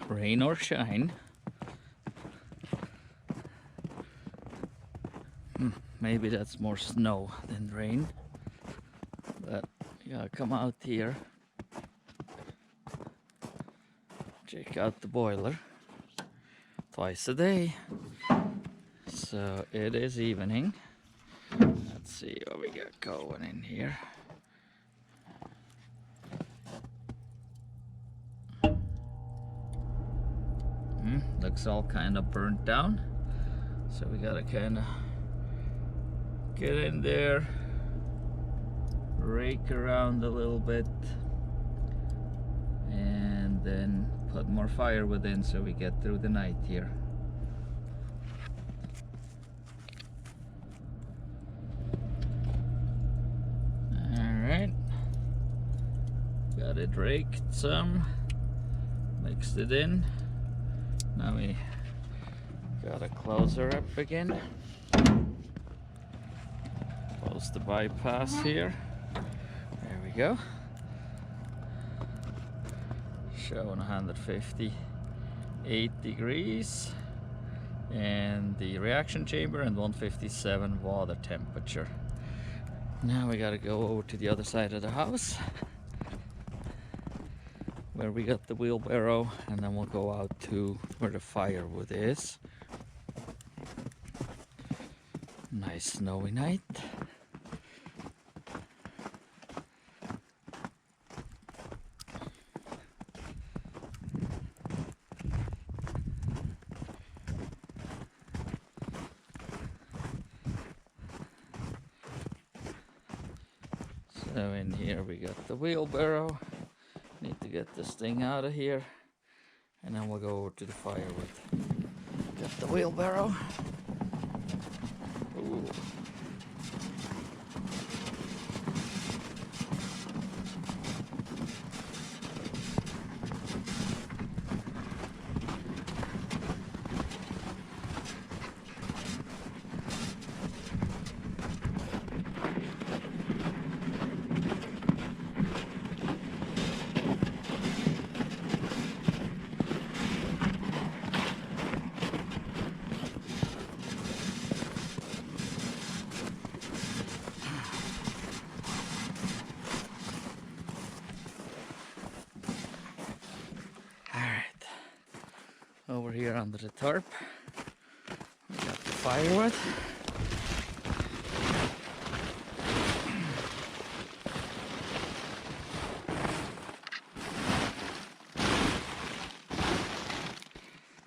rain or shine. Maybe that's more snow than rain, but you gotta come out here, check out the boiler twice a day. So it is evening. Let's see what we got going in here. Looks all kind of burnt down, so we gotta kind of get in there, rake around a little bit, and then put more firewood in so we get through the night here. Alright, got it raked some, mixed it in. Now we gotta close her up again. Close the bypass here. There we go. Showing 158 degrees. And the reaction chamber and 157 water temperature. Now we gotta go over to the other side of the house, where we got the wheelbarrow, and then we'll go out to where the firewood is. Nice snowy night. So in here we got the wheelbarrow. Need to get this thing out of here, and then we'll go over to the firewood. Get the wheelbarrow. Ooh. Over here under the tarp, we got the firewood.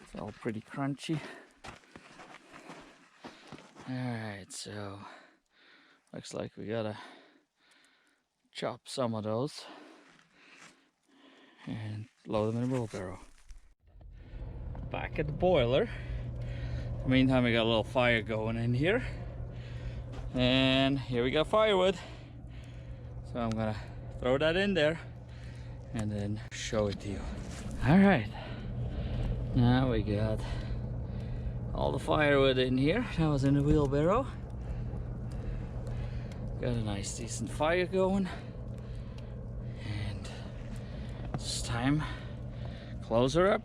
It's all pretty crunchy. Alright, so looks like we gotta chop some of those and load them in a wheelbarrow. Back at the boiler. In the meantime, we got a little fire going in here, and here we got firewood. So I'm gonna throw that in there and then show it to you. All right, now we got all the firewood in here. That was in the wheelbarrow. Got a nice decent fire going, and it's time close her up.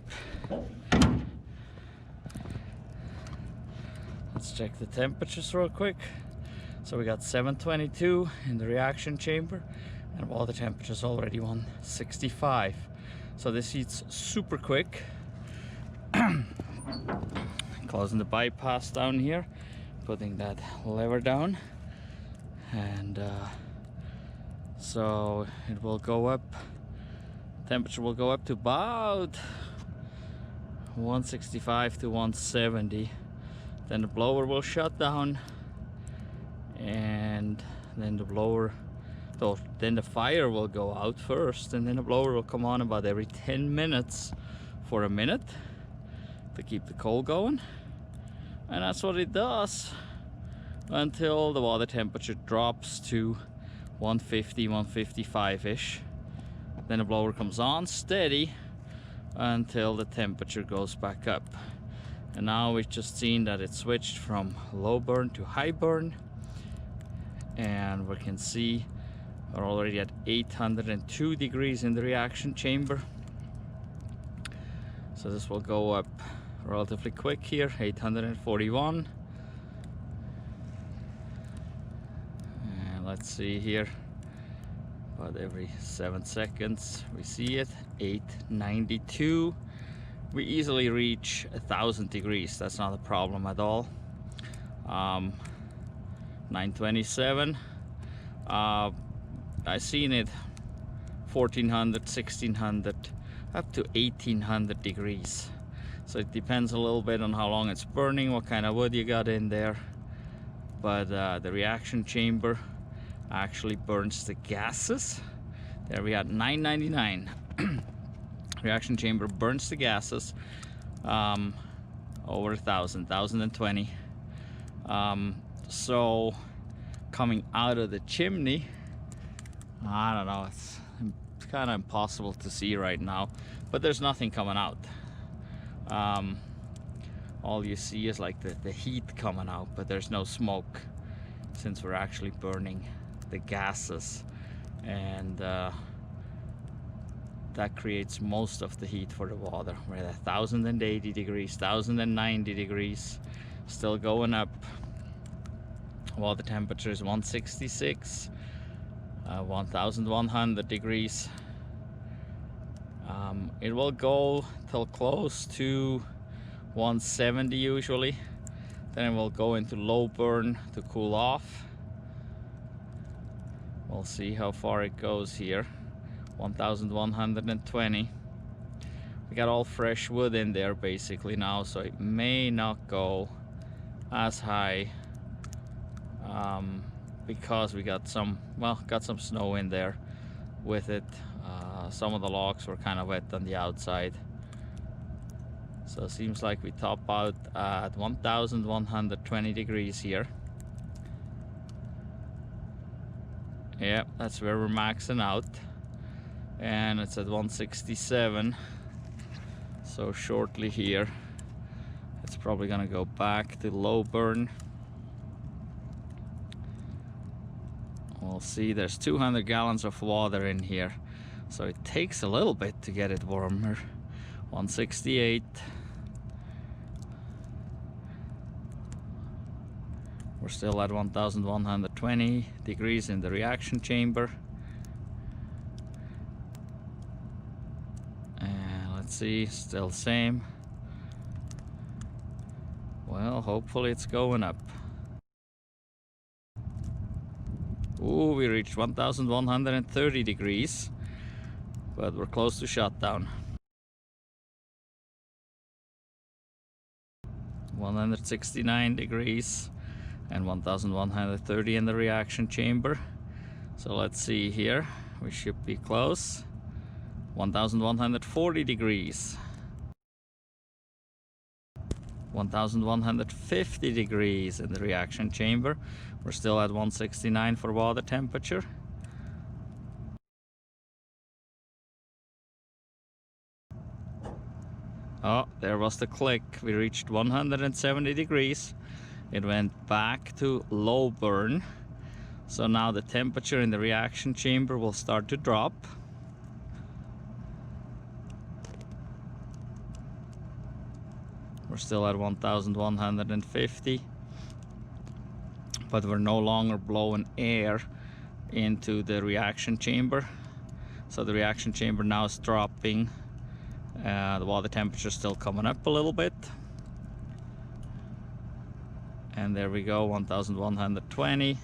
Let's check the temperatures real quick. So we got 722 in the reaction chamber, and water temperature is already 165. So this heats super quick. Closing the bypass down here, putting that lever down, and so it will go up. Temperature will go up to about 165 to 170. Then the blower will shut down, and then then the fire will go out first, and then the blower will come on about every 10 minutes for a minute to keep the coal going. And that's what it does until the water temperature drops to 150, 155-ish. Then the blower comes on steady until the temperature goes back up. And now we've just seen that it switched from low burn to high burn, and we can see we're already at 802 degrees in the reaction chamber. So So this will go up relatively quick here, 841. And let's see here, about every 7 seconds we see it, 892. We easily reach 1,000 degrees, that's not a problem at all. 927. I seen it 1400, 1600, up to 1800 degrees. So it depends a little bit on how long it's burning, what kind of wood you got in there. But the reaction chamber actually burns the gases. There we got 999. Reaction chamber burns the gases over 1,000, 1020. So coming out of the chimney, I don't know, it's kind of impossible to see right now, but there's nothing coming out. All you see is like the heat coming out, but there's no smoke, since we're actually burning the gases, and that creates most of the heat for the water. We're at 1080 degrees, 1090 degrees, still going up. Water temperature is 166, 1100 degrees. It will go till close to 170 usually, then it will go into low burn to cool off. We'll see how far it goes here. 1120. We got all fresh wood in there basically now, so it may not go as high, because we got some snow in there with it. Some of the logs were kind of wet on the outside, so it seems like we top out at 1120 degrees here. Yeah, that's where we're maxing out, and it's at 167. So shortly here it's probably gonna go back to low burn. We'll see. There's 200 gallons of water in here, so it takes a little bit to get it warmer. 168. We're still at 1120 degrees in the reaction chamber. And let's see, still same. Well, hopefully it's going up. Ooh, we reached 1130 degrees, but we're close to shutdown. 169 degrees and 1130 in the reaction chamber. So let's see here, we should be close. 1140 degrees, 1150 degrees in the reaction chamber. We're still at 169 for water temperature. Oh, there was the click. We reached 170 degrees. It went back to low burn. So now the temperature in the reaction chamber will start to drop. We're still at 1150, but we're no longer blowing air into the reaction chamber. So the reaction chamber now is dropping. The water temperature is still coming up a little bit. And there we go, 1120.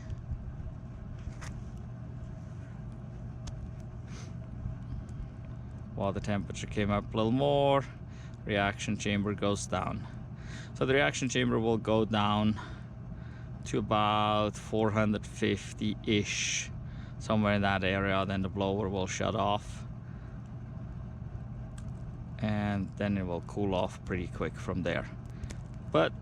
Water temperature came up a little more. Reaction chamber goes down. So the reaction chamber will go down to about 450-ish, somewhere in that area. Then the blower will shut off, and then it will cool off pretty quick from there. But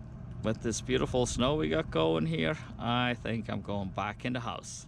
with this beautiful snow we got going here, I think I'm going back in the house.